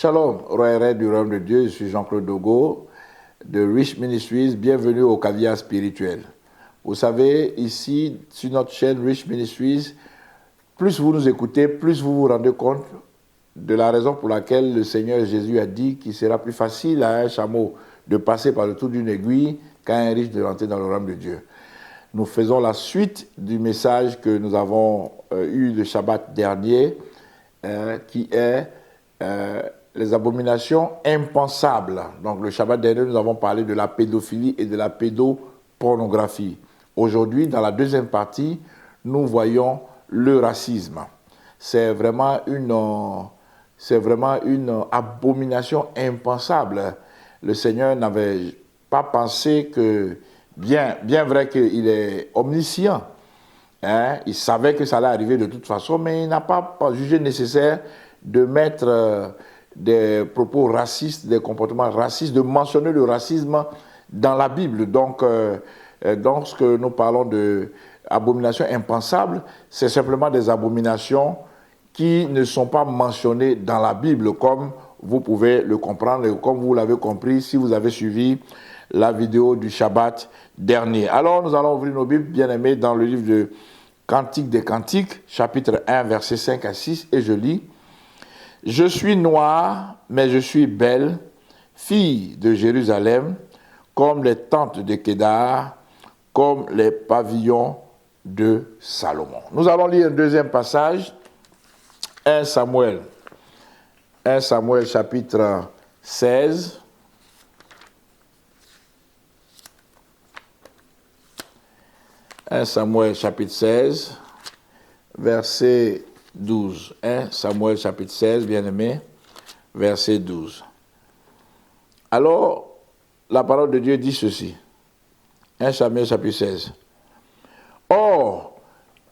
Shalom, roi et reine du royaume de Dieu, je suis Jean-Claude Dogo de Rich Ministries, bienvenue au caviar spirituel. Vous savez, ici, sur notre chaîne Rich Ministries, plus vous nous écoutez, plus vous vous rendez compte de la raison pour laquelle le Seigneur Jésus a dit qu'il sera plus facile à un chameau de passer par le trou d'une aiguille qu'à un riche de rentrer dans le royaume de Dieu. Nous faisons la suite du message que nous avons eu le Shabbat dernier, qui est les abominations impensables. Donc le Shabbat dernier, nous avons parlé de la pédophilie et de la pédopornographie. Aujourd'hui, dans la deuxième partie, nous voyons le racisme. C'est vraiment une abomination impensable. Le Seigneur n'avait pas pensé que, bien vrai qu'il est omniscient, il savait que ça allait arriver de toute façon, mais il n'a pas jugé nécessaire de mettre des propos racistes, des comportements racistes, de mentionner le racisme dans la Bible. Donc, lorsque nous parlons d'abominations impensables, c'est simplement des abominations qui ne sont pas mentionnées dans la Bible, comme vous pouvez le comprendre et comme vous l'avez compris si vous avez suivi la vidéo du Shabbat dernier. Alors, nous allons ouvrir nos Bibles, bien-aimés, dans le livre de Cantique des Cantiques, chapitre 1, versets 5 à 6, et je lis: « Je suis noire, mais je suis belle, fille de Jérusalem, comme les tentes de Kédar, comme les pavillons de Salomon. » Nous allons lire un deuxième passage, 1 Samuel chapitre 16. 1 Samuel chapitre 16, verset 12. 1 Samuel chapitre 16, bien-aimé, verset 12. Alors, la parole de Dieu dit ceci. 1 Samuel chapitre 16. Or,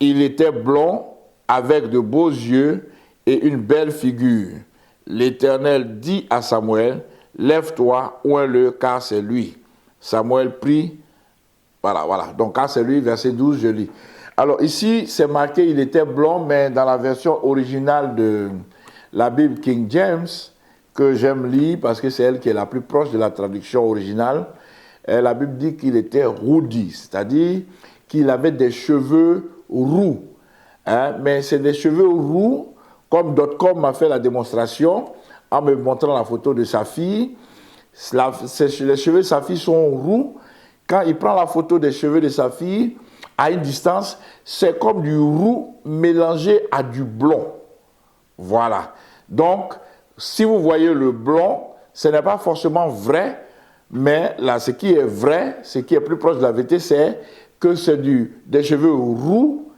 il était blond, avec de beaux yeux et une belle figure. L'Éternel dit à Samuel: « Lève-toi, oins-le, car c'est lui. » Samuel prit. Voilà. Donc, car c'est lui, verset 12, je lis. Alors, ici, c'est marqué, il était blond, mais dans la version originale de la Bible King James, que j'aime lire parce que c'est elle qui est la plus proche de la traduction originale, la Bible dit qu'il était roudi, c'est-à-dire qu'il avait des cheveux roux. Mais c'est des cheveux roux, comme Dotcom m'a fait la démonstration en me montrant la photo de sa fille. Les cheveux de sa fille sont roux. Quand il prend la photo des cheveux de sa fille, à une distance, c'est comme du roux mélangé à du blond. Voilà. Donc, si vous voyez le blond, ce n'est pas forcément vrai, mais là, ce qui est vrai, ce qui est plus proche de la vérité, c'est que c'est des cheveux roux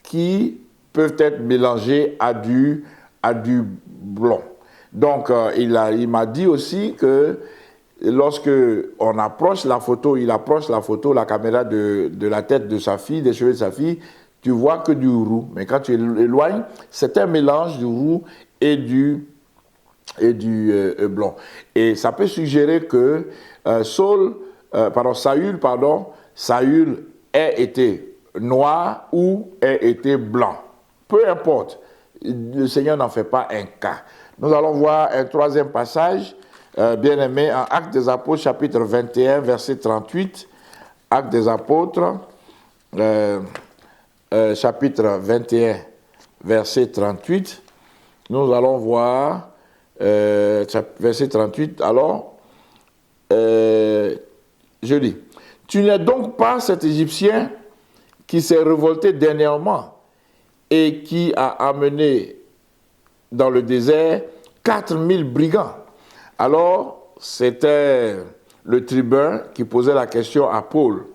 qui peuvent être mélangés à du blond. Donc, il m'a dit aussi que lorsque on approche la photo, la caméra de la tête de sa fille, des cheveux de sa fille, tu vois que du roux. Mais quand tu l'éloignes, c'est un mélange du roux et du blond. Et ça peut suggérer que Saül ait été noir ou ait été blanc. Peu importe, le Seigneur n'en fait pas un cas. Nous allons voir un troisième passage, bien-aimé, en Actes des Apôtres, chapitre 21, verset 38. Actes des Apôtres, chapitre 21, verset 38. Nous allons voir, verset 38, alors, je lis. « Tu n'es donc pas cet Égyptien qui s'est révolté dernièrement et qui a amené dans le désert 4000 brigands. » Alors, c'était le tribun qui posait la question à Paul,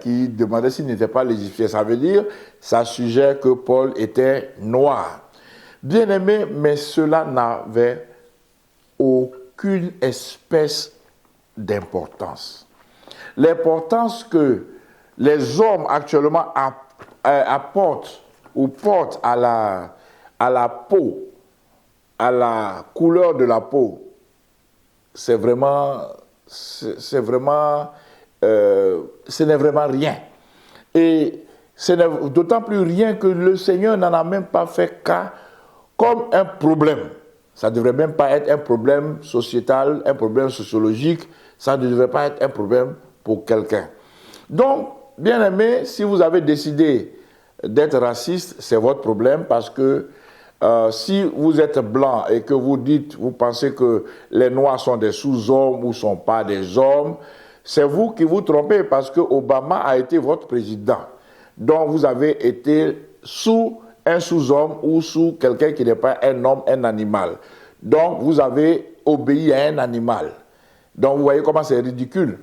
qui demandait s'il n'était pas l'Égyptien. Ça veut dire, ça suggère que Paul était noir. Bien-aimé, mais cela n'avait aucune espèce d'importance. L'importance que les hommes actuellement apportent ou portent à la peau, à la couleur de la peau, ce n'est vraiment rien. Et ce n'est d'autant plus rien que le Seigneur n'en a même pas fait cas comme un problème. Ça ne devrait même pas être un problème sociétal, un problème sociologique. Ça ne devrait pas être un problème pour quelqu'un. Donc, bien aimé, si vous avez décidé d'être raciste, c'est votre problème parce que si vous êtes blanc et que vous pensez que les Noirs sont des sous-hommes ou ne sont pas des hommes, c'est vous qui vous trompez parce que Obama a été votre président. Donc vous avez été sous un sous-homme ou sous quelqu'un qui n'est pas un homme, un animal. Donc vous avez obéi à un animal. Donc vous voyez comment c'est ridicule.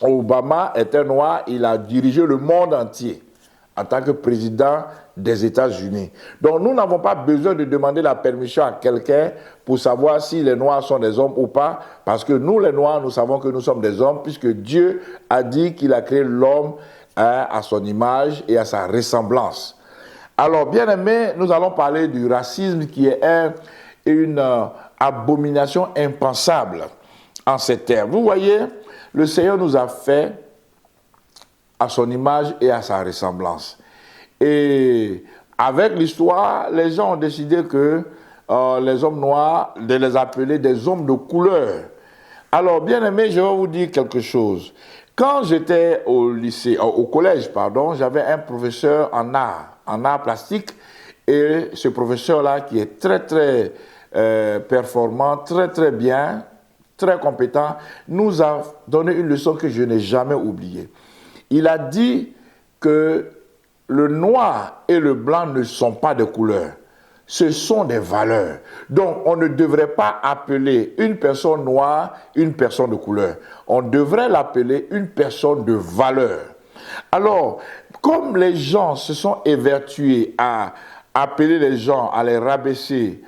Obama est un noir, il a dirigé le monde entier en tant que président des États-Unis. Donc nous n'avons pas besoin de demander la permission à quelqu'un pour savoir si les Noirs sont des hommes ou pas, parce que nous les Noirs, nous savons que nous sommes des hommes, puisque Dieu a dit qu'il a créé l'homme à son image et à sa ressemblance. Alors, bien aimé, nous allons parler du racisme qui est une abomination impensable en ces termes. Vous voyez, le Seigneur nous a fait à son image et à sa ressemblance. Et avec l'histoire, les gens ont décidé que les hommes noirs, de les appeler des hommes de couleur. Alors, bien aimé, je vais vous dire quelque chose. Quand j'étais au collège, j'avais un professeur en art plastique, et ce professeur-là, qui est très, très performant, très, très bien, très compétent, nous a donné une leçon que je n'ai jamais oubliée. Il a dit que le noir et le blanc ne sont pas des couleurs, ce sont des valeurs. Donc, on ne devrait pas appeler une personne noire une personne de couleur. On devrait l'appeler une personne de valeur. Alors, comme les gens se sont évertués à appeler les gens, à les rabaisser,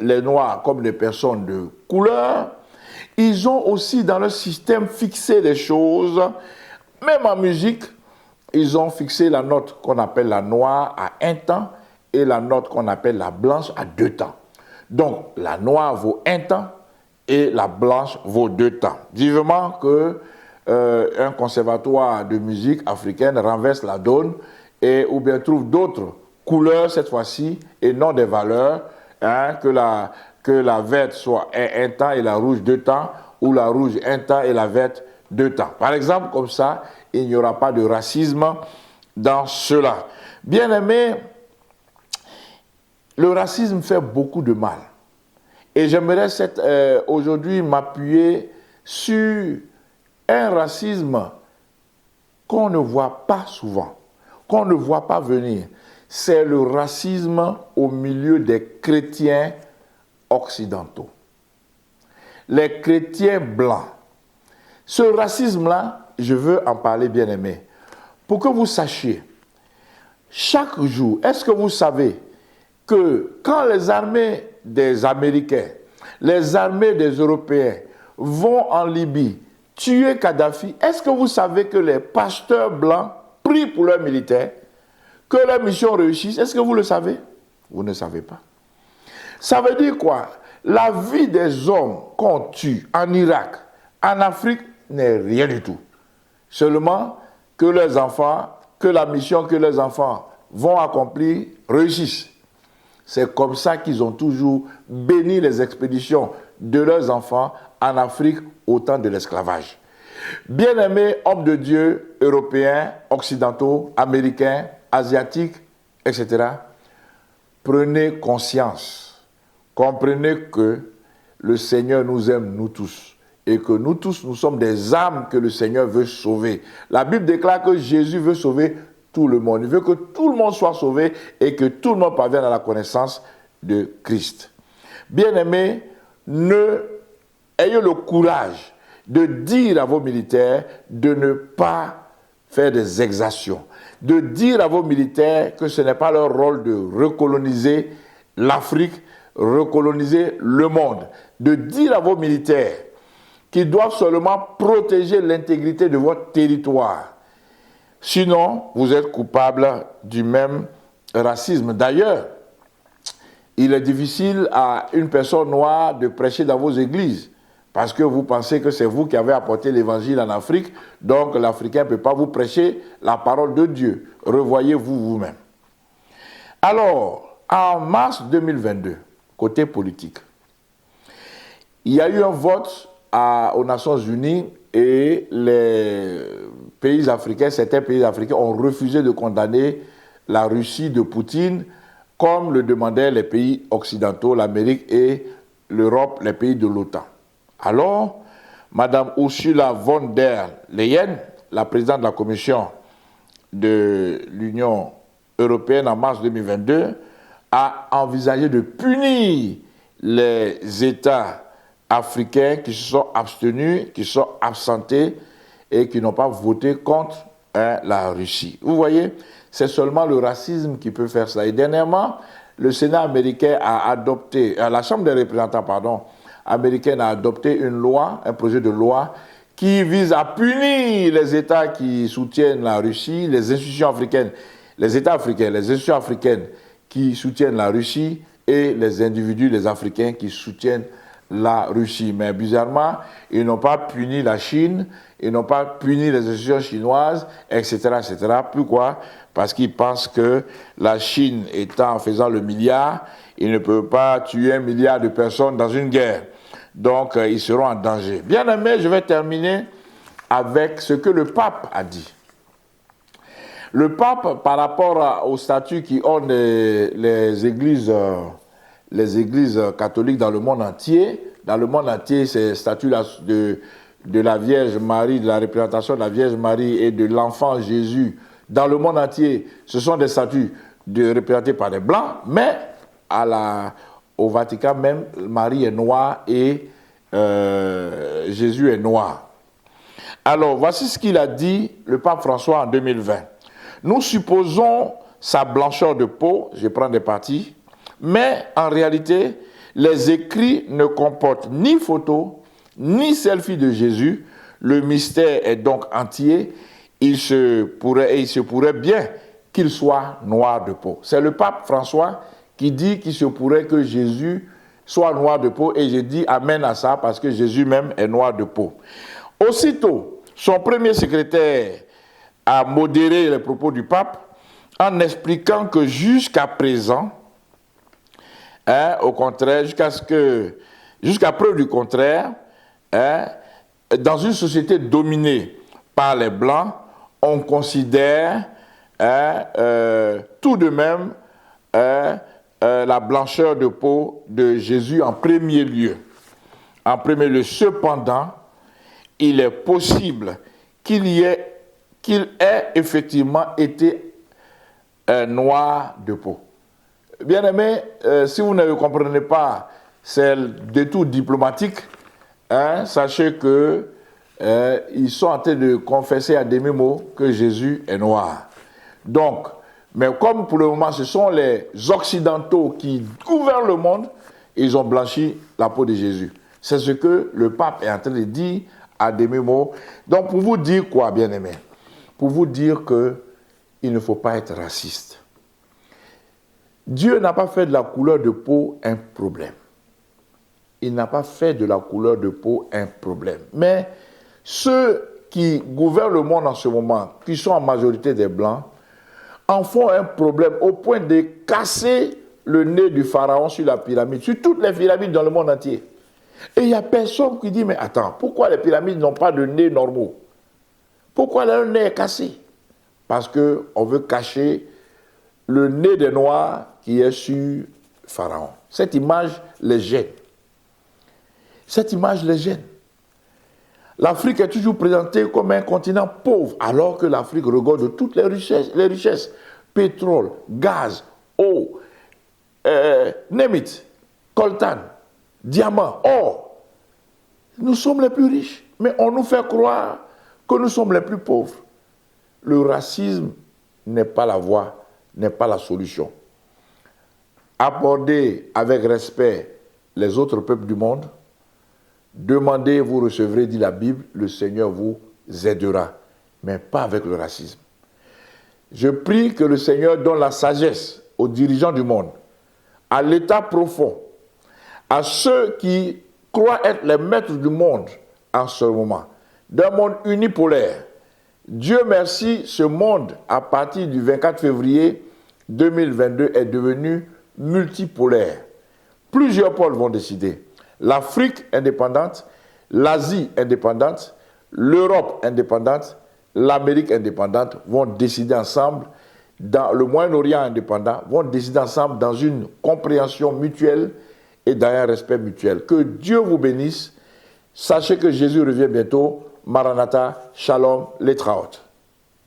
les noirs comme des personnes de couleur, ils ont aussi dans leur système fixé des choses. Même en musique, ils ont fixé la note qu'on appelle la noire à un temps et la note qu'on appelle la blanche à 2 temps. Donc, la noire vaut 1 temps et la blanche vaut 2 temps. Vivement que un conservatoire de musique africaine renverse la donne ou bien trouve d'autres couleurs cette fois-ci et non des valeurs, que la verte soit 1 temps et la rouge 2 temps, ou la rouge 1 temps et la verte 2 temps. Par exemple, comme ça, il n'y aura pas de racisme dans cela. Bien aimé, le racisme fait beaucoup de mal. Et j'aimerais aujourd'hui m'appuyer sur un racisme qu'on ne voit pas souvent, qu'on ne voit pas venir. C'est le racisme au milieu des chrétiens occidentaux. Les chrétiens blancs. Ce racisme-là, je veux en parler, bien aimé. Pour que vous sachiez, chaque jour, est-ce que vous savez que quand les armées des Américains, les armées des Européens vont en Libye tuer Kadhafi, est-ce que vous savez que les pasteurs blancs prient pour leurs militaires, que leur mission réussisse? Est-ce que vous le savez? Vous ne savez pas. Ça veut dire quoi? La vie des hommes qu'on tue en Irak, en Afrique, n'est rien du tout. Seulement que leurs enfants, que la mission que leurs enfants vont accomplir réussisse. C'est comme ça qu'ils ont toujours béni les expéditions de leurs enfants en Afrique au temps de l'esclavage. Bien-aimés hommes de Dieu, européens, occidentaux, américains, asiatiques, etc., prenez conscience, comprenez que le Seigneur nous aime, nous tous, et que nous tous, nous sommes des âmes que le Seigneur veut sauver. La Bible déclare que Jésus veut sauver tout le monde. Il veut que tout le monde soit sauvé et que tout le monde parvienne à la connaissance de Christ. Bien-aimés, ayez le courage de dire à vos militaires de ne pas faire des exactions, de dire à vos militaires que ce n'est pas leur rôle de recoloniser l'Afrique, recoloniser le monde, de dire à vos militaires qu'ils doivent seulement protéger l'intégrité de votre territoire. Sinon, vous êtes coupable du même racisme. D'ailleurs, il est difficile à une personne noire de prêcher dans vos églises parce que vous pensez que c'est vous qui avez apporté l'évangile en Afrique, donc l'Africain ne peut pas vous prêcher la parole de Dieu. Revoyez-vous vous-même. Alors, en mars 2022, côté politique, il y a eu un vote aux Nations Unies et les pays africains, certains pays africains ont refusé de condamner la Russie de Poutine comme le demandaient les pays occidentaux, l'Amérique et l'Europe, les pays de l'OTAN. Alors, Mme Ursula von der Leyen, la présidente de la Commission de l'Union européenne en mars 2022, a envisagé de punir les États africains qui se sont abstenus, qui se sont absentés et qui n'ont pas voté contre la Russie. Vous voyez, c'est seulement le racisme qui peut faire ça. Et dernièrement, le Sénat américain a adopté, la Chambre des représentants, américaine a adopté une loi, un projet de loi qui vise à punir les États qui soutiennent la Russie, les institutions africaines, les États africains, les institutions africaines qui soutiennent la Russie et les individus, les Africains qui soutiennent la Russie. Mais bizarrement, ils n'ont pas puni la Chine, ils n'ont pas puni les institutions chinoises, etc., etc. Pourquoi? Parce qu'ils pensent que la Chine étant en faisant le milliard, ils ne peuvent pas tuer 1 milliard de personnes dans une guerre. Donc, ils seront en danger. Bien aimé, je vais terminer avec ce que le pape a dit. Le pape, par rapport au statut qui ont les églises catholiques dans le monde entier, c'est le statut de la Vierge Marie, de la représentation de la Vierge Marie et de l'enfant Jésus, dans le monde entier, ce sont des statues représentés par des Blancs, mais au Vatican même, Marie est noire et Jésus est noir. Alors, voici ce qu'il a dit, le pape François, en 2020. Nous supposons sa blancheur de peau, je prends des parties, mais en réalité, les écrits ne comportent ni photo, ni selfie de Jésus. Le mystère est donc entier. Il se pourrait bien qu'il soit noir de peau. C'est le pape François qui dit qu'il se pourrait que Jésus soit noir de peau, et je dis amen à ça parce que Jésus même est noir de peau. Aussitôt, son premier secrétaire a modéré les propos du pape en expliquant que jusqu'à présent, au contraire, jusqu'à preuve du contraire, dans une société dominée par les Blancs, on considère tout de même la blancheur de peau de Jésus en premier lieu. En premier lieu, cependant, il est possible qu'il ait effectivement été noir de peau. Bien aimé, si vous ne comprenez pas, c'est des tours diplomatiques, sachez que ils sont en train de confesser à demi-mot que Jésus est noir. Donc, mais comme pour le moment ce sont les Occidentaux qui gouvernent le monde, ils ont blanchi la peau de Jésus. C'est ce que le pape est en train de dire à demi-mot. Donc pour vous dire quoi, bien aimé? Pour vous dire qu'il ne faut pas être raciste. Dieu n'a pas fait de la couleur de peau un problème. Il n'a pas fait de la couleur de peau un problème. Mais ceux qui gouvernent le monde en ce moment, qui sont en majorité des Blancs, en font un problème au point de casser le nez du pharaon sur la pyramide, sur toutes les pyramides dans le monde entier. Et il n'y a personne qui dit, mais attends, pourquoi les pyramides n'ont pas de nez normaux? Pourquoi leur nez est cassé? Parce qu'on veut cacher le nez des Noirs qui est sur pharaon. Cette image les gêne. Cette image les gêne. L'Afrique est toujours présentée comme un continent pauvre, alors que l'Afrique regorge toutes les richesses. Pétrole, gaz, eau, name it, coltan, diamant, or. Nous sommes les plus riches, mais on nous fait croire que nous sommes les plus pauvres. Le racisme n'est pas la voie, n'est pas la solution. Abordez avec respect les autres peuples du monde. Demandez, vous recevrez, dit la Bible, le Seigneur vous aidera, mais pas avec le racisme. Je prie que le Seigneur donne la sagesse aux dirigeants du monde, à l'État profond, à ceux qui croient être les maîtres du monde en ce moment, d'un monde unipolaire. Dieu merci, ce monde, à partir du 24 février 2022, est devenu multipolaire. Plusieurs pôles vont décider. l'Afrique indépendante, l'Asie indépendante, l'Europe indépendante, l'Amérique indépendante vont décider ensemble, dans le Moyen-Orient indépendant, vont décider ensemble dans une compréhension mutuelle et dans un respect mutuel. Que Dieu vous bénisse. Sachez que Jésus revient bientôt. Maranatha, Shalom, Letraot.